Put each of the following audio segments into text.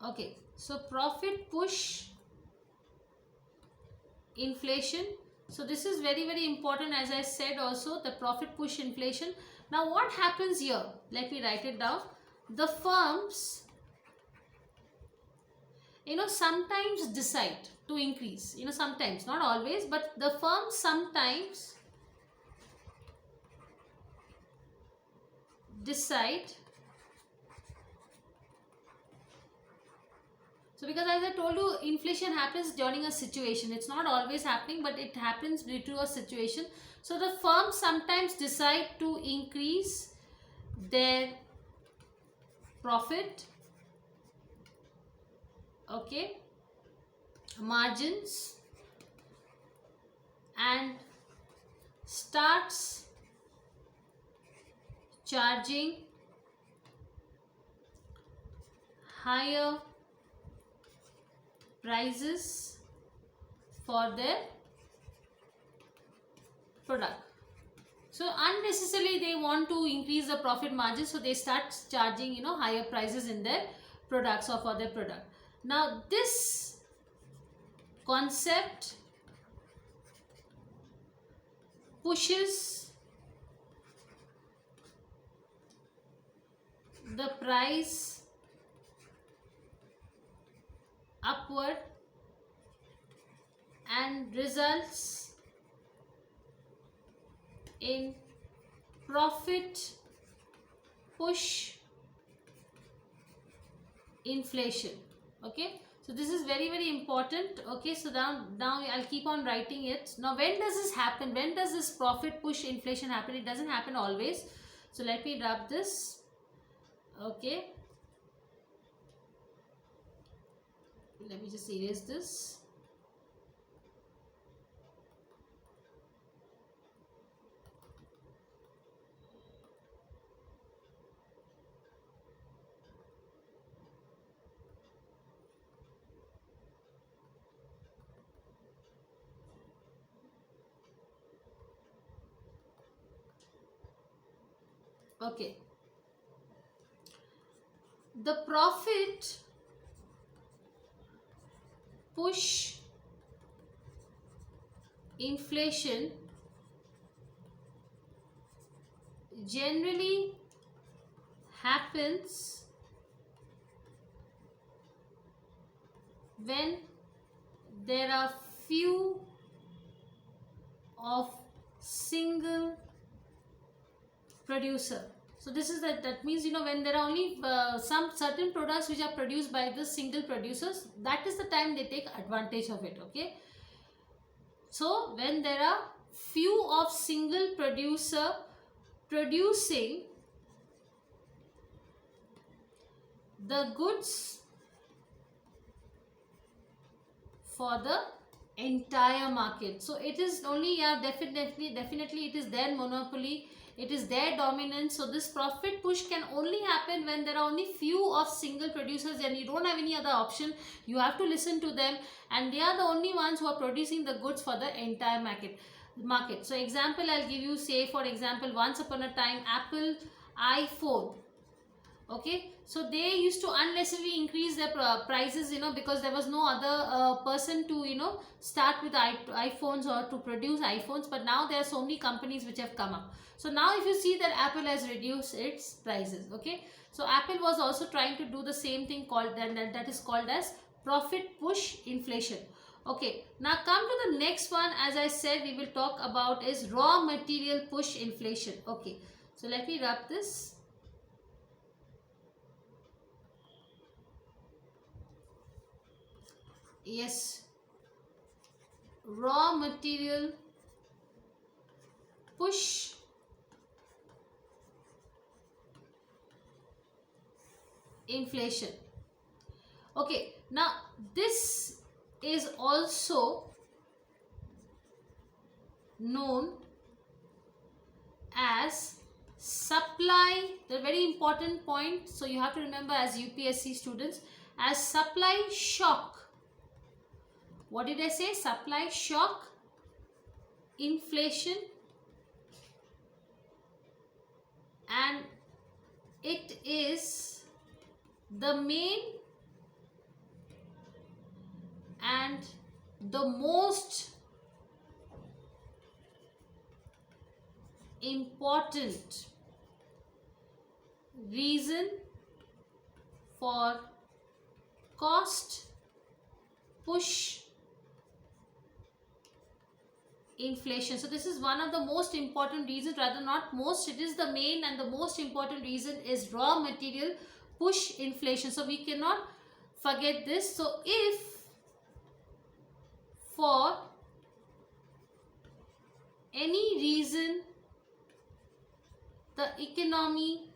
Okay, so profit push inflation. So this is very very important, as I said also, the profit push inflation. Now what happens here? Let me write it down. The firms, sometimes decide to increase, sometimes, not always, but the firms sometimes decide. So because as I told you, inflation happens during a situation. It's not always happening, but it happens due to a situation. So the firms sometimes decide to increase their profit, okay, margins, and starts charging higher prices for their product. So unnecessarily they want to increase the profit margin, so they start charging higher prices in their products or for their product. Now this concept pushes the price upward and results in profit push inflation. Okay, so this is very very important. Okay, so now I'll keep on writing it. Now when does this happen? When does this profit push inflation happen? It doesn't happen always. So let me rub this. Okay, let me just erase this. Okay, the profit push inflation generally happens when there are few of single producer. So this is that means when there are only some certain products which are produced by the single producers, that is the time they take advantage of it. Okay, so when there are few of single producer producing the goods for the entire market, so it is only, yeah, definitely it is their monopoly, it is their dominance. So this profit push can only happen when there are only few of single producers and you don't have any other option. You have to listen to them, and they are the only ones who are producing the goods for the entire market. So example I'll give you, say for example, once upon a time Apple iPhone. Okay, so they used to unnecessarily increase their prices, because there was no other person to start with iPhones or to produce iPhones. But now there are so many companies which have come up. So now if you see that Apple has reduced its prices. Okay, so Apple was also trying to do the same thing, called that is called as profit push inflation. Okay, now come to the next one. As I said, we will talk about is raw material push inflation. Okay, so let me wrap this. Yes, raw material push inflation. Okay, now this is also known as supply, the very important point, so you have to remember as UPSC students, as supply shock. What did I say? Supply shock inflation, and it is the main And the most important reason for cost push inflation. So this is one of the most important reasons, rather not most, it is the main and the most important reason is raw material push inflation. So we cannot forget this. So if for any reason the economy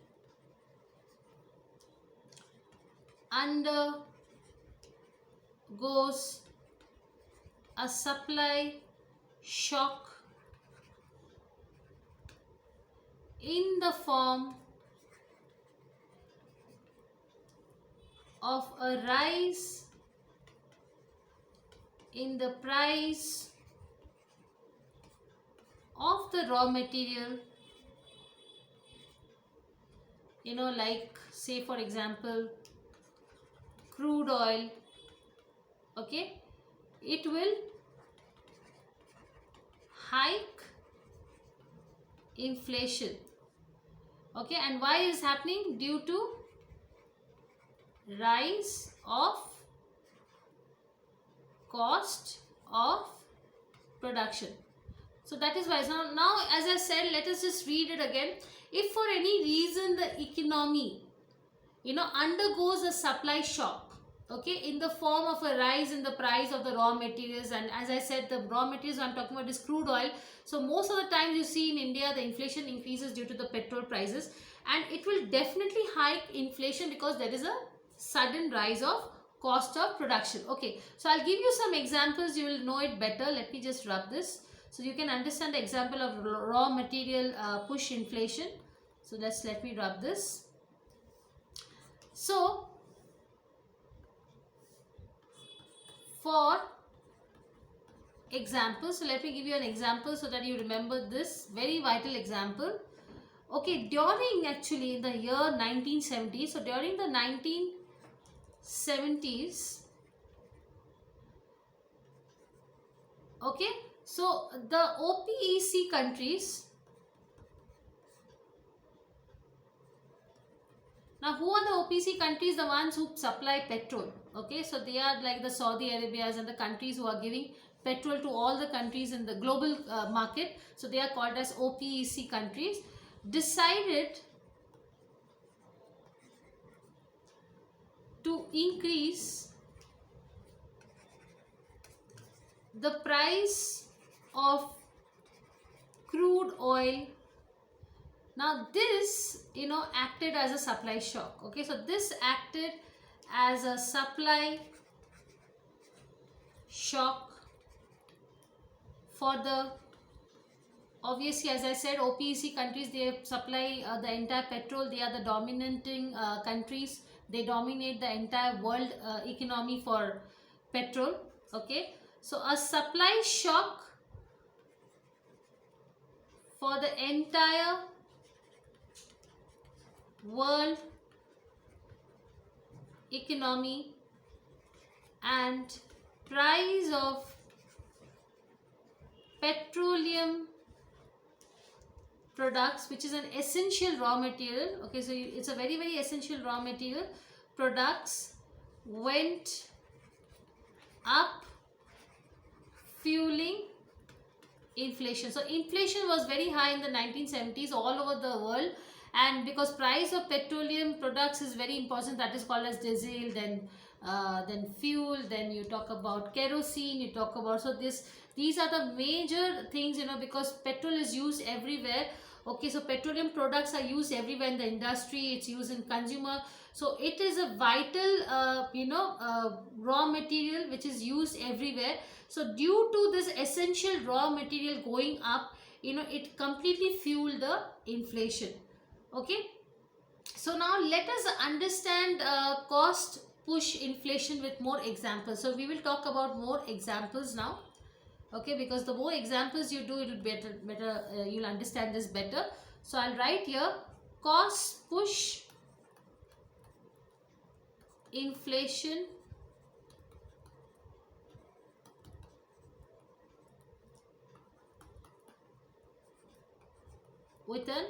undergoes a supply shock in the form of a rise in the price of the raw material, like say for example crude oil, okay, it will hike inflation. Okay, and why is happening? Due to rise of cost of production. So that is why. So now, as I said, let us just read it again. If for any reason the economy undergoes a supply shock, okay, in the form of a rise in the price of the raw materials, and as I said, the raw materials I'm talking about is crude oil. So most of the time you see in India the inflation increases due to the petrol prices, and it will definitely hike inflation because there is a sudden rise of cost of production. Okay, so I'll give you some examples, you will know it better. Let me just rub this so you can understand the example of raw material push inflation. So let me rub this. So for example, so let me give you an example so that you remember this very vital example. Okay, during actually the year 1970, so during the 1970s, okay, so the OPEC countries, now who are the OPEC countries? The ones who supply petrol. Okay, so they are like the Saudi Arabias and the countries who are giving petrol to all the countries in the global market. So they are called as OPEC countries. Decided to increase the price of crude oil. Now this acted as a supply shock. Okay, so this acted as a supply shock for the, obviously, as I said, OPEC countries, they supply the entire petrol. They are the dominating countries. They dominate the entire world economy for petrol. Okay, so a supply shock for the entire world economy, and price of petroleum products, which is an essential raw material. Okay, so it's a very essential raw material. Products went up, fueling inflation. So inflation was very high in the 1970s all over the world, and because price of petroleum products is very important, that is called as diesel, then fuel, then you talk about kerosene, you talk about, so these are the major things, because petrol is used everywhere. Okay, so petroleum products are used everywhere in the industry, it's used in consumer, so it is a vital raw material which is used everywhere. So due to this essential raw material going up, it completely fueled the inflation. Okay, so now let us understand cost push inflation with more examples. So we will talk about more examples now. Okay, because the more examples you do, it will better you'll understand this better. So I'll write here cost push inflation with an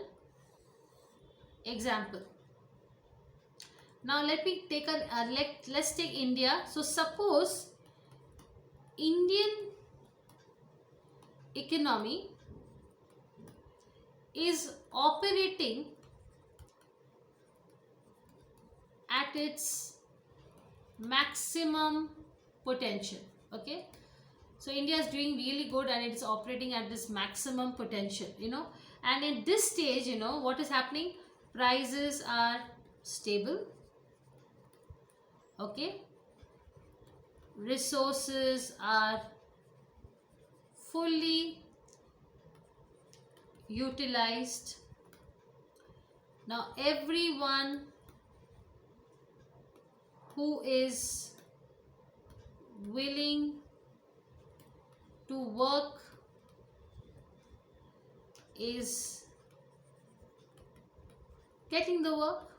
example. Now let me take let's take India. So suppose Indian economy is operating at its maximum potential. Okay, so India is doing really good and it is operating at this maximum potential, and in this stage, what is happening? Prices are stable. Okay, resources are fully utilized. Now everyone who is willing to work is getting the work.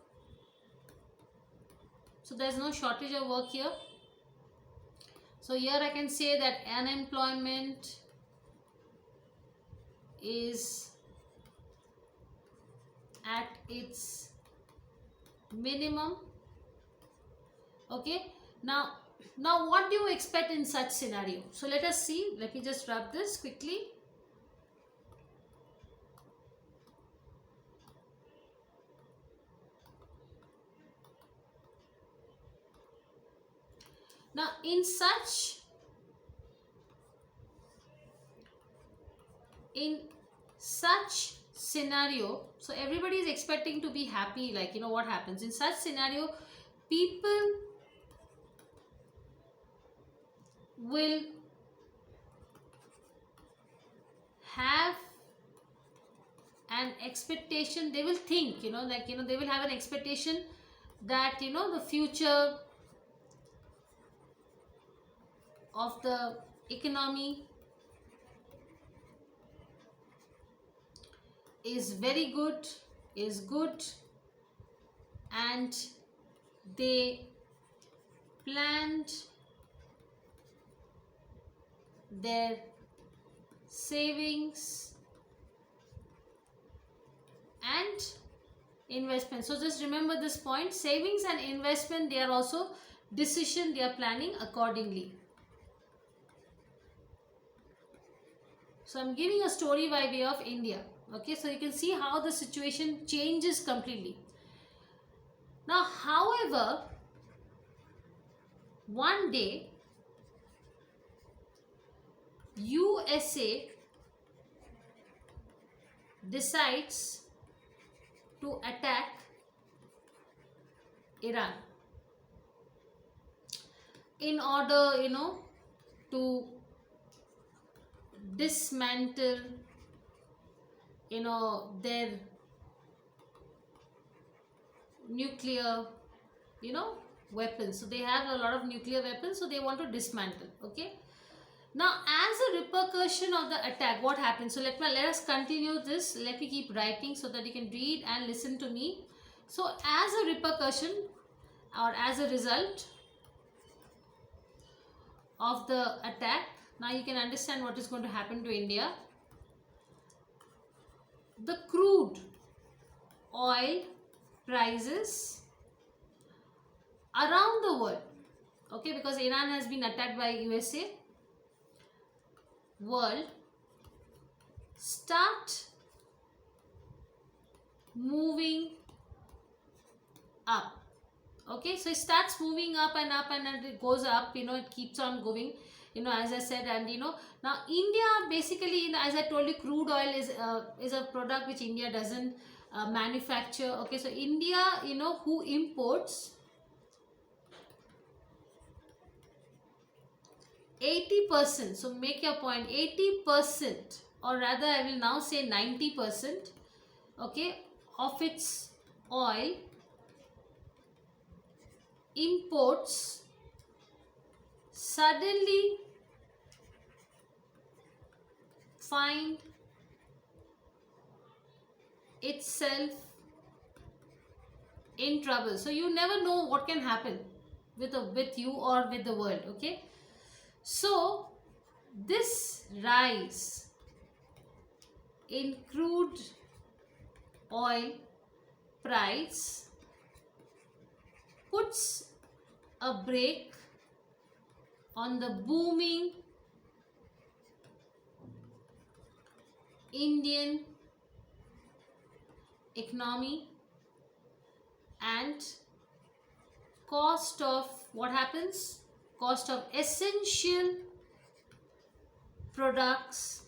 So there's no shortage of work here. So here I can say that unemployment is at its minimum. Okay, now what do you expect in such scenario? So let us see. Let me just rub this quickly. Now in such scenario, so everybody is expecting to be happy, like what happens in such scenario? People will have an expectation. They will think, they will have an expectation that the future of the economy is very good, and they planned their savings and investment. So just remember this point: savings and investment, they are also decision, they are planning accordingly. So I'm giving a story by way of India. Okay, so you can see how the situation changes completely. Now, however, one day USA decides to attack Iran in order, to dismantle, their nuclear, weapons. So they have a lot of nuclear weapons, so they want to dismantle. Okay. Now, as a repercussion of the attack, what happened? So let us continue this. Let me keep writing so that you can read and listen to me. So as a repercussion or as a result of the attack, now you can understand what is going to happen to India. The crude oil prices around the world, okay, because Iran has been attacked by USA, world start moving up. Okay, so it starts moving up and up, and it goes up, it keeps on going, as I said. And now India basically, as I told you, crude oil is a product which India doesn't manufacture. Okay, so India, who imports 80%, so make your point, 80%, or rather I will now say 90%, okay, of its oil imports suddenly find itself in trouble. So you never know what can happen with you or with the world. Okay, so this rise in crude oil price puts a brake on the booming Indian economy, and cost of what happens? Cost of essential products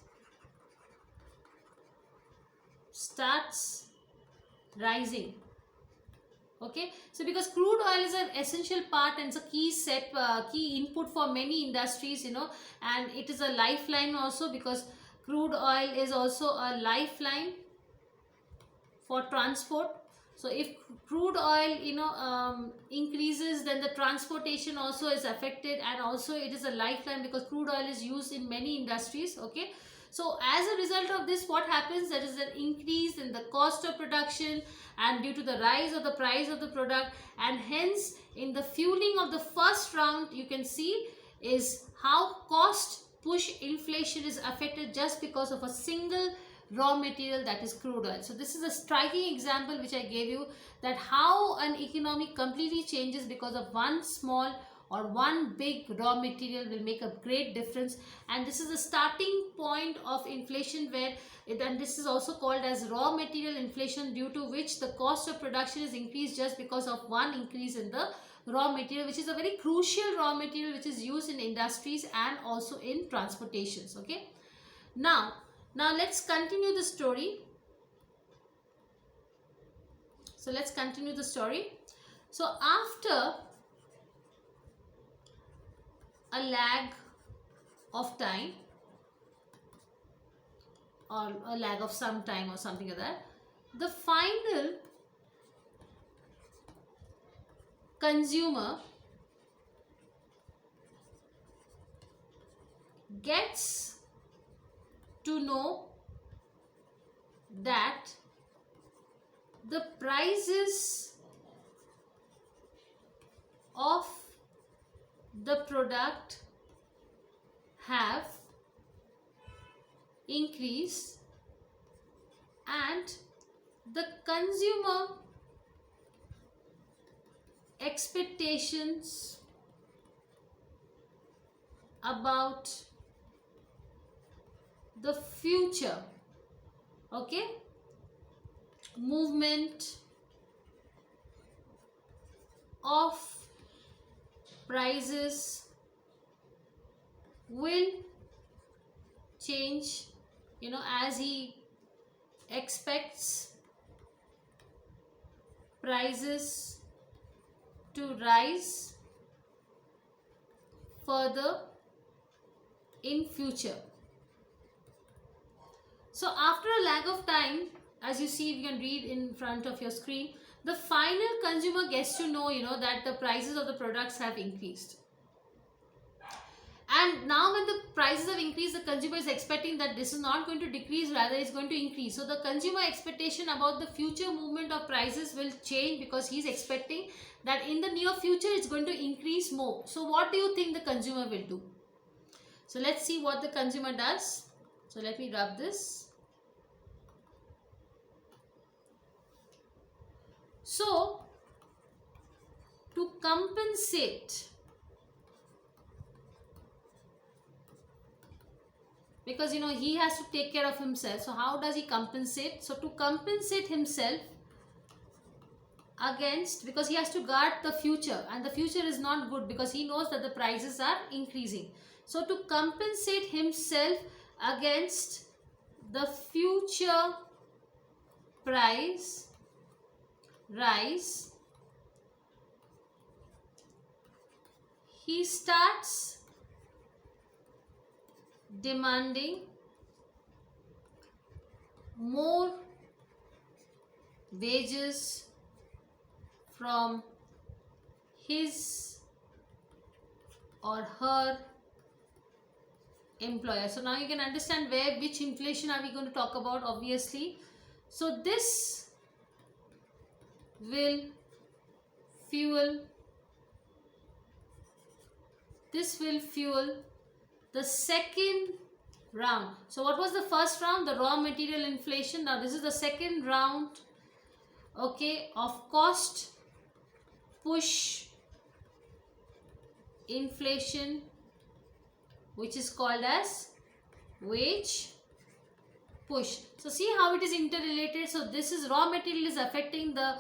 starts rising. Okay, so because crude oil is an essential part and it's a key input for many industries, and it is a lifeline also, because crude oil is also a lifeline for transport. So if crude oil increases, then the transportation also is affected, and also it is a lifeline because crude oil is used in many industries. Okay, so as a result of this, what happens? There is an increase in the cost of production, and due to the rise of the price of the product, and hence in the fueling of the first round, you can see is how cost push inflation is affected just because of a single raw material, that is crude oil. So this is a striking example which I gave you, that how an economy completely changes because of one small or one big raw material will make a great difference. And this is the starting point of inflation, where and this is also called as raw material inflation, due to which the cost of production is increased just because of one increase in the raw material, which is a very crucial raw material which is used in industries and also in transportations. Okay, now let's continue the story. So let's continue the story. So after a lag of time, or a lag of some time or something like that, the final consumer gets to know that the prices of the product have increased, and the consumer expectations about the future, okay, movement of prices will change, as he expects prices to rise further in future. So after a lag of time, as you see, you can read in front of your screen, the final consumer gets to know, that the prices of the products have increased. And now when the prices have increased, the consumer is expecting that this is not going to decrease, rather it's going to increase. So the consumer expectation about the future movement of prices will change, because he's expecting that in the near future it's going to increase more. So what do you think the consumer will do? So let's see what the consumer does. So let me rub this. So to compensate, because he has to take care of himself, so how does he compensate? So to compensate himself against, because he has to guard the future, and the future is not good because he knows that the prices are increasing. So to compensate himself against the future price rise, he starts demanding more wages from his or her employer. So now you can understand which inflation are we going to talk about, obviously. So this will fuel the second round. So what was the first round? The raw material inflation. Now this is the second round okay, of cost push inflation, which is called as wage push. So see how it is interrelated. So this is raw material is affecting the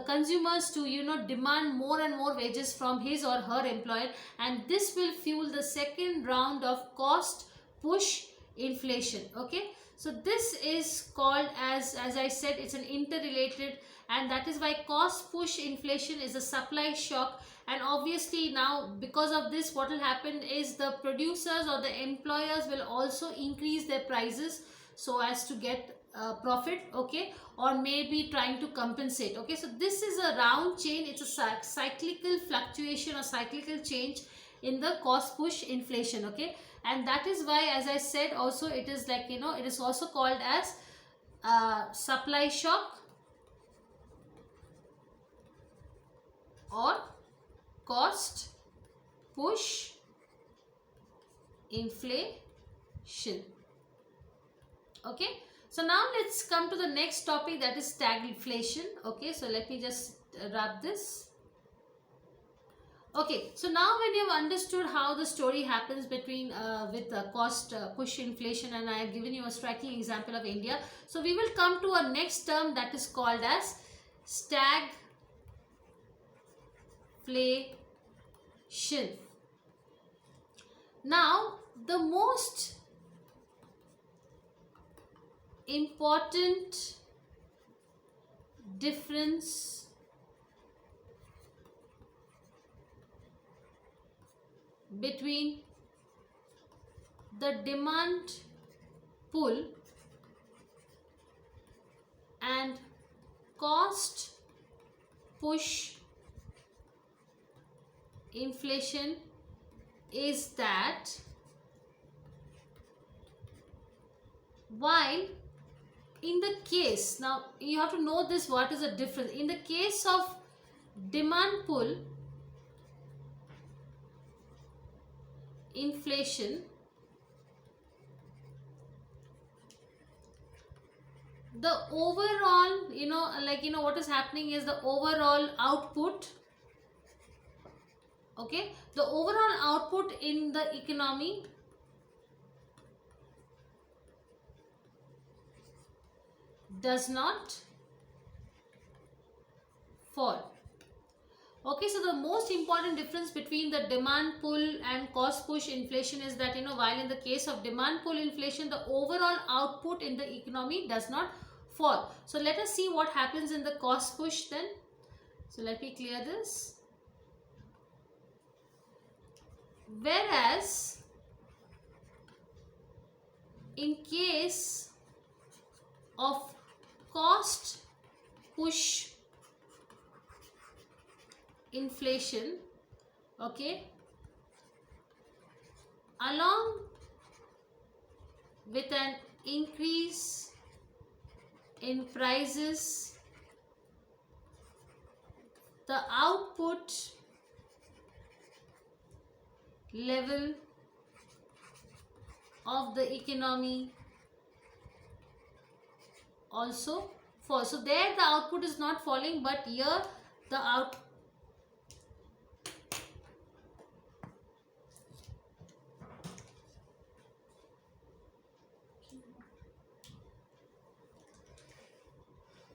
consumers to, you know, demand more and more wages from his or her employer, and this will fuel the second round of cost push inflation. Okay, so this is called as I said, it's an interrelated, and that is why cost push inflation is a supply shock. And obviously now because of this, what will happen is the producers or the employers will also increase their prices so as to get profit, okay, or maybe trying to compensate. Okay, so this is a round chain, it's a cyclical fluctuation or cyclical change in the cost push inflation. Okay, and that is why, as I said, also it is like, you know, it is also called as supply shock or cost push inflation. Okay, so now let's come to the next topic, that is stagflation. Okay, so let me just wrap this. Okay, so now when you've understood how the story happens between with the cost push inflation, and I have given you a striking example of India, so we will come to a next term that is called as stagflation. Now the most important difference between the demand pull and cost push inflation is that while in the case, now you have to know this, what is the difference in the case of demand pull inflation, the overall, you know, like, you know, what is happening is the overall output, okay, the overall output in the economy does not fall. Okay, so the most important difference between the demand pull and cost push inflation is that, you know, while in the case of demand pull inflation, the overall output in the economy does not fall. So let us see what happens in the cost push then. So let me clear this. Whereas in case of cost push inflation, okay, along with an increase in prices, the output level of the economy also falls. So there the output is not falling, but here the